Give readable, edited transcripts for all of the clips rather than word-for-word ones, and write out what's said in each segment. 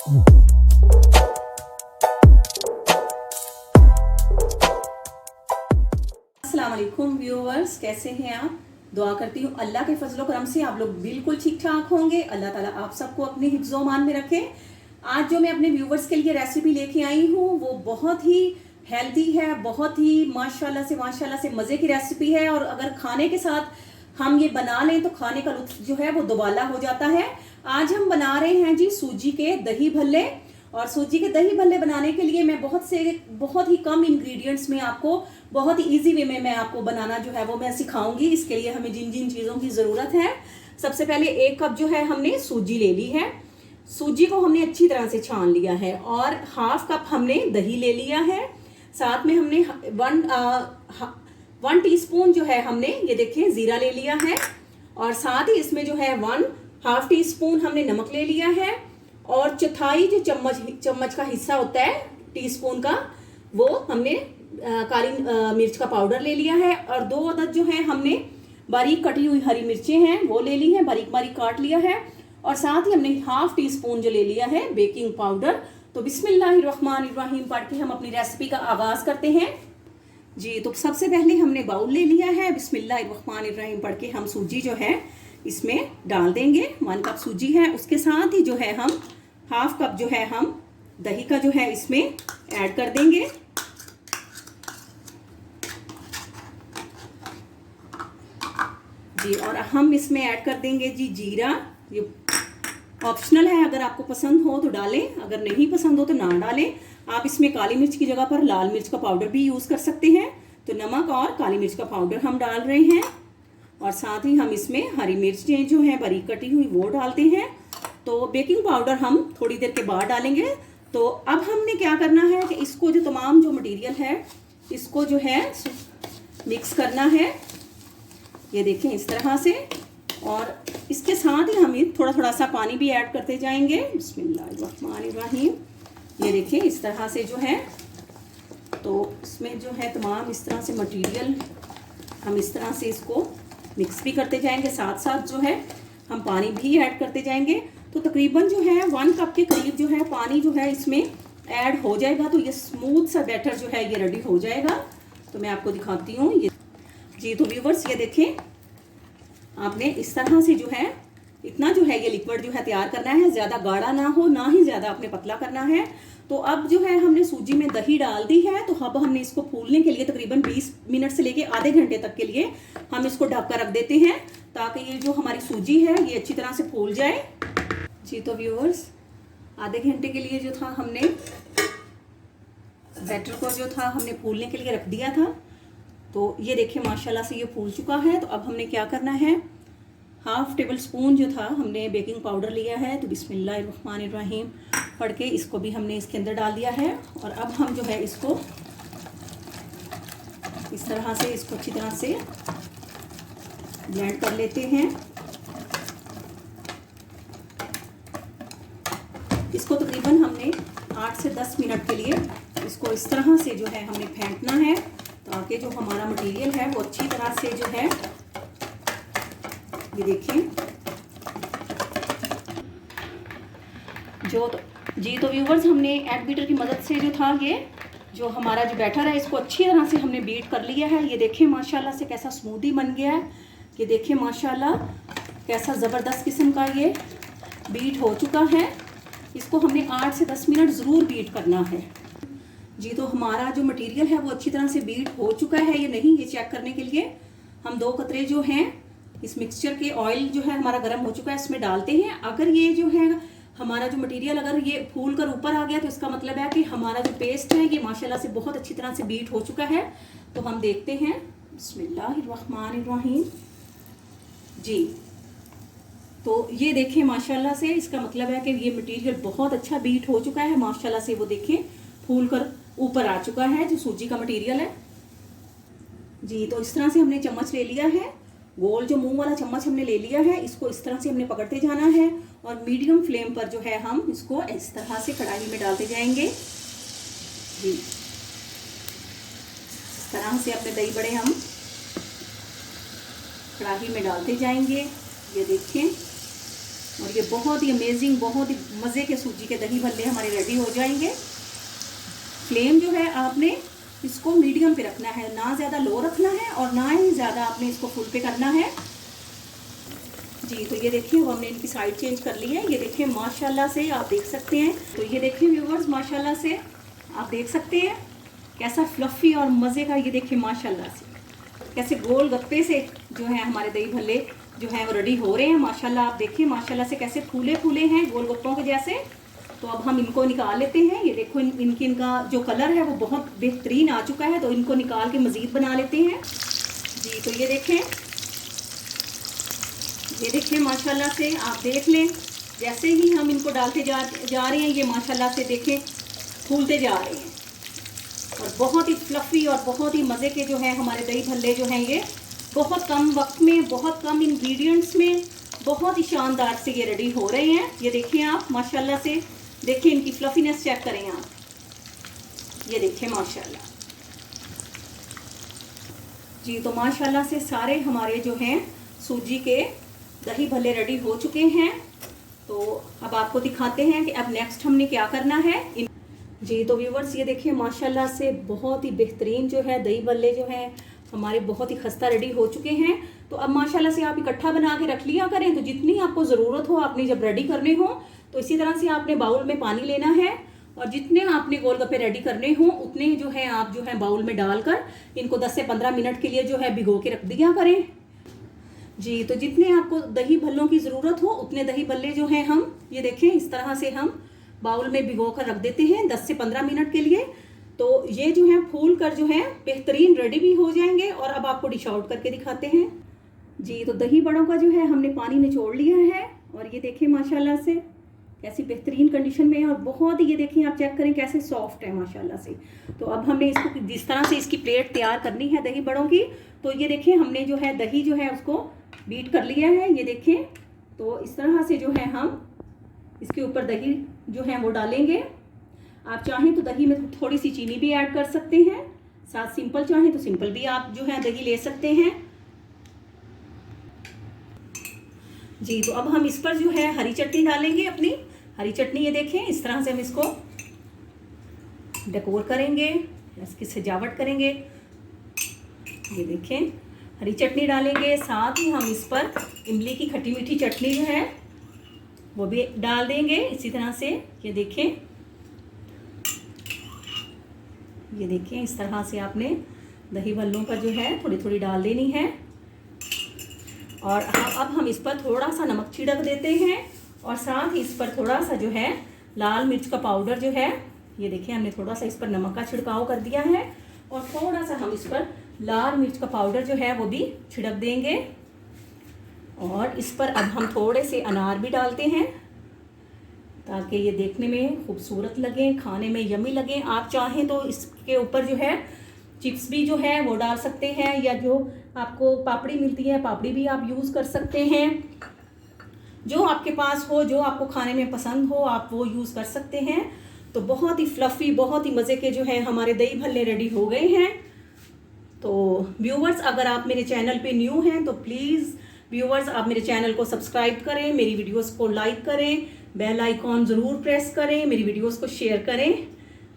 अस्सलाम वालेकुम व्यूअर्स, कैसे हैं आप? दुआ करती हूँ अल्लाह के फजलो करम से आप लोग बिल्कुल ठीक ठाक होंगे। अल्लाह ताला आप सबको अपने हिफ्ज़ो मान में रखे। आज जो मैं अपने व्यूअर्स के लिए रेसिपी लेके आई हूँ वो बहुत ही हेल्दी है, बहुत ही माशाल्लाह से मज़े की रेसिपी है। और अगर खाने के साथ हम ये बना लें तो खाने का लुत्फ जो है वो दुबाला हो जाता है। आज हम बना रहे हैं जी सूजी के दही भल्ले। और सूजी के दही भल्ले बनाने के लिए मैं बहुत ही कम इंग्रेडिएंट्स में आपको बहुत ही इजी वे में मैं आपको बनाना जो है वो मैं सिखाऊंगी। इसके लिए हमें जिन जिन चीज़ों की ज़रूरत है, सबसे पहले 1 कप जो है हमने सूजी ले ली है। सूजी को हमने अच्छी तरह से छान लिया है और हाफ कप हमने दही ले लिया है। साथ में हमने 1 टीस्पून जो है हमने ये देखिए ज़ीरा ले लिया है। और साथ ही इसमें जो है 1/2 टीस्पून हमने नमक ले लिया है। और चौथाई जो चम्मच का हिस्सा होता है टीस्पून का, वो हमने काली मिर्च का पाउडर ले लिया है। और 2 अदद जो है हमने बारीक कटी हुई हरी मिर्चें हैं वो ले ली हैं, बारीक बारीक काट लिया है। और साथ ही हमने 1/2 टीस्पून जो ले लिया है बेकिंग पाउडर। तो बिस्मिल्लाहिर्रहमानिर्रहीम पढ़ के हम अपनी रेसिपी का आगाज करते हैं जी। तो सबसे पहले हमने बाउल ले लिया है, बिस्मिल्लाहिर्रहमानिर्रहीम पढ़ के हम सूजी जो है इसमें डाल देंगे। 1 कप सूजी है, उसके साथ ही जो है हम 1/2 कप जो है हम दही का जो है इसमें ऐड कर देंगे जी। और हम इसमें ऐड कर देंगे जी जीरा। ये ऑप्शनल है, अगर आपको पसंद हो तो डालें, अगर नहीं पसंद हो तो ना डालें। आप इसमें काली मिर्च की जगह पर लाल मिर्च का पाउडर भी यूज़ कर सकते हैं। तो नमक और काली मिर्च का पाउडर हम डाल रहे हैं। और साथ ही हम इसमें हरी मिर्चें जो हैं बारीक कटी हुई वो डालते हैं। तो बेकिंग पाउडर हम थोड़ी देर के बाद डालेंगे। तो अब हमने क्या करना है कि इसको जो तमाम जो मटेरियल है इसको जो है मिक्स करना है, ये देखें इस तरह से। और इसके साथ ही हम थोड़ा थोड़ा सा पानी भी ऐड करते जाएंगे। बिस्मिल्लाहिर्रहमानिर्रहीम, ये देखें इस तरह से जो है। तो इसमें जो है तमाम इस तरह से मटेरियल हम इस तरह से इसको मिक्स भी करते जाएंगे, साथ साथ जो है हम पानी भी ऐड करते जाएंगे। तो तकरीबन जो है 1 कप के करीब जो है पानी जो है इसमें ऐड हो जाएगा। तो ये स्मूथ सा बैटर जो है ये रेडी हो जाएगा। तो मैं आपको दिखाती हूँ ये जी। तो व्यूवर्स ये देखें, आपने इस तरह से जो है इतना जो है ये लिक्विड जो है तैयार करना है। ज़्यादा गाढ़ा ना हो, ना ही ज़्यादा आपने पतला करना है। तो अब जो है हमने सूजी में दही डाल दी है। तो अब हमने इसको फूलने के लिए तकरीबन 20 मिनट से लेके आधे घंटे तक के लिए हम इसको ढक कर रख देते हैं, ताकि ये जो हमारी सूजी है ये अच्छी तरह से फूल जाए जी। तो व्यूअर्स आधे घंटे के लिए जो था हमने बैटर को जो था हमने फूलने के लिए रख दिया था। तो ये देखिए माशाल्लाह से ये फूल चुका है। तो अब हमने क्या करना है, 1/2 टेबल स्पून जो था हमने बेकिंग पाउडर लिया है। तो बिस्मिल्लाहिर्रहमानिर्रहीम पढ़ के इसको भी हमने इसके अंदर डाल दिया है। और अब हम जो है इसको इस तरह से इसको अच्छी तरह से ब्लेंड कर लेते हैं। इसको तकरीबन हमने 8 से 10 मिनट के लिए इसको इस तरह से जो है हमने फेंटना है, ताकि जो हमारा मटेरियल है वो अच्छी तरह से जो है ये देखें जो जी। तो व्यूवर्स हमने एग बीटर की मदद से जो था ये जो हमारा जो बैटर है इसको अच्छी तरह से हमने बीट कर लिया है। ये देखें माशाल्लाह से कैसा स्मूदी बन गया है। ये देखें माशाल्लाह कैसा ज़बरदस्त किस्म का ये बीट हो चुका है। इसको हमने 8 से 10 मिनट ज़रूर बीट करना है जी। तो हमारा जो मटेरियल है वो अच्छी तरह से बीट हो चुका है या नहीं, ये चेक करने के लिए हम 2 कतरे जो हैं इस मिक्सचर के ऑयल जो है हमारा गर्म हो चुका है इसमें डालते हैं। अगर ये जो है हमारा जो मटेरियल अगर ये फूल कर ऊपर आ गया तो इसका मतलब है कि हमारा जो पेस्ट है ये माशाल्लाह से बहुत अच्छी तरह से बीट हो चुका है। तो हम देखते हैं, बिस्मिल्लाहिर्रहमानिर्रहीम जी। तो ये देखें माशाल्लाह से इसका मतलब है कि ये मटेरियल बहुत अच्छा बीट हो चुका है माशाल्लाह से। वो देखें फूल कर ऊपर आ चुका है जो सूजी का मटेरियल है जी। तो इस तरह से हमने चम्मच ले लिया है, गोल जो मुंह वाला चम्मच हमने ले लिया है। इसको इस तरह से हमने पकड़ते जाना है और मीडियम फ्लेम पर जो है हम इसको इस तरह से कढ़ाई में डालते जाएंगे जी। इस तरह से अपने दही बड़े हम कढ़ाई में डालते जाएंगे। ये देखें और ये बहुत ही अमेजिंग, बहुत ही मज़े के सूजी के दही भल्ले हमारे रेडी हो जाएंगे। फ्लेम जो है आपने इसको मीडियम पे रखना है, ना ज़्यादा लो रखना है और ना ही ज़्यादा आपने इसको फुल पे करना है जी। तो ये देखिए वो हमने इनकी साइड चेंज कर ली है। ये देखिए माशाल्लाह से आप देख सकते हैं। तो ये देखिए व्यूवर्स माशाल्लाह से आप देख सकते हैं कैसा फ्लफ़ी और मज़े का, ये देखिए माशाल्लाह से कैसे गोल गप्पे से जो है हमारे दही भल्ले जो है वो रेडी हो रहे हैं। माशाल्लाह आप देखिए माशाल्लाह से कैसे फूले फूले हैं गोलगप्पों के जैसे। तो अब हम इनको निकाल लेते हैं। ये देखो इनका जो कलर है वो बहुत बेहतरीन आ चुका है। तो इनको निकाल के मज़ीद बना लेते हैं जी। तो ये देखें माशाल्लाह से आप देख लें, जैसे ही हम इनको डालते जा रहे हैं ये माशाल्लाह से देखें फूलते जा रहे हैं और बहुत ही फ्लफ़ी और बहुत ही मज़े के जो है हमारे दही भल्ले जो हैं ये बहुत कम वक्त में, बहुत कम इंग्रेडिएंट्स में बहुत ही शानदार से ये रेडी हो रहे हैं। ये देखिए आप माशाल्लाह से, देखिए इनकी फ्लफीनेस चेक करें आप, ये देखिए माशाल्लाह जी। तो माशाल्लाह से सारे हमारे जो हैं सूजी के दही भल्ले रेडी हो चुके हैं। तो अब आपको दिखाते हैं कि अब नेक्स्ट हमने क्या करना है जी। तो व्यूवर्स ये देखिए माशाल्लाह से बहुत ही बेहतरीन जो है दही भल्ले जो हैं हमारे बहुत ही खस्ता रेडी हो चुके हैं। तो अब माशाल्लाह से आप इकट्ठा बना के रख लिया करें। तो जितनी आपको ज़रूरत हो आपने जब रेडी करने हो तो इसी तरह से आपने बाउल में पानी लेना है और जितने आपने गोलगप्पे रेडी करने हो उतने जो है आप जो है बाउल में डालकर इनको 10 से 15 मिनट के लिए जो है भिगो के रख दिया करें जी। तो जितने आपको दही भल्लों की ज़रूरत हो उतने दही भल्ले जो हैं हम ये देखें इस तरह से हम बाउल में भिगो कर रख देते हैं 10 से 15 मिनट के लिए। तो ये जो है फूल कर जो है बेहतरीन रेडी भी हो जाएंगे। और अब आपको डिश आउट करके दिखाते हैं जी। तो दही बड़ों का जो है हमने पानी निचोड़ लिया है और ये देखिए माशाल्लाह से कैसी बेहतरीन कंडीशन में है और बहुत ही ये देखिए आप चेक करें कैसे सॉफ्ट है माशाल्लाह से। तो अब हमने इसको जिस तरह से इसकी प्लेट तैयार करनी है दही बड़ों की, तो ये देखिए हमने जो है दही जो है उसको बीट कर लिया है। ये देखिए तो इस तरह से जो है हम इसके ऊपर दही जो है वो डालेंगे। आप चाहें तो दही में थोड़ी सी चीनी भी ऐड कर सकते हैं, साथ सिंपल चाहें तो सिंपल भी आप जो है दही ले सकते हैं जी। तो अब हम इस पर जो है हरी चटनी डालेंगे, अपनी हरी चटनी। ये देखें इस तरह से हम इसको डेकोर करेंगे, इसकी सजावट करेंगे। ये देखें हरी चटनी डालेंगे, साथ ही हम इस पर इमली की खट्टी मीठी चटनी जो है वो भी डाल देंगे इसी तरह से। ये देखें इस तरह से आपने दही भल्लों का जो है थोड़ी थोड़ी डाल देनी है। और अब हम इस पर थोड़ा सा नमक छिड़क देते हैं और साथ ही इस पर थोड़ा सा जो है लाल मिर्च का पाउडर जो है, ये देखिए हमने थोड़ा सा इस पर नमक का छिड़काव कर दिया है और थोड़ा सा हम इस पर लाल मिर्च का पाउडर जो है वो भी छिड़क देंगे। और इस पर अब हम थोड़े से अनार भी डालते हैं ताकि ये देखने में खूबसूरत लगे, खाने में यमी लगे। आप चाहें तो इसके ऊपर जो है चिप्स भी जो है वो डाल सकते हैं, या जो आपको पापड़ी मिलती है पापड़ी भी आप यूज़ कर सकते हैं। जो आपके पास हो, जो आपको खाने में पसंद हो आप वो यूज़ कर सकते हैं। तो बहुत ही फ्लफ़ी, बहुत ही मज़े के जो है हमारे दही भल्ले रेडी हो गए हैं। तो व्यूवर्स अगर आप मेरे चैनल पे न्यू हैं तो प्लीज़ व्यूवर्स आप मेरे चैनल को सब्सक्राइब करें, मेरी वीडियोस को लाइक करें, बेल आइकॉन ज़रूर प्रेस करें, मेरी वीडियोस को शेयर करें।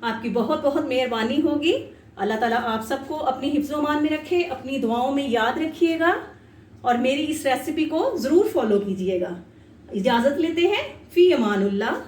आपकी बहुत बहुत मेहरबानी होगी। अल्लाह ताला आप सबको अपनी हिफ्ज़-ओ-मान में रखे, अपनी दुआओं में याद रखिएगा और मेरी इस रेसिपी को ज़रूर फॉलो कीजिएगा। इजाज़त लेते हैं, फ़ी अमानुल्लाह।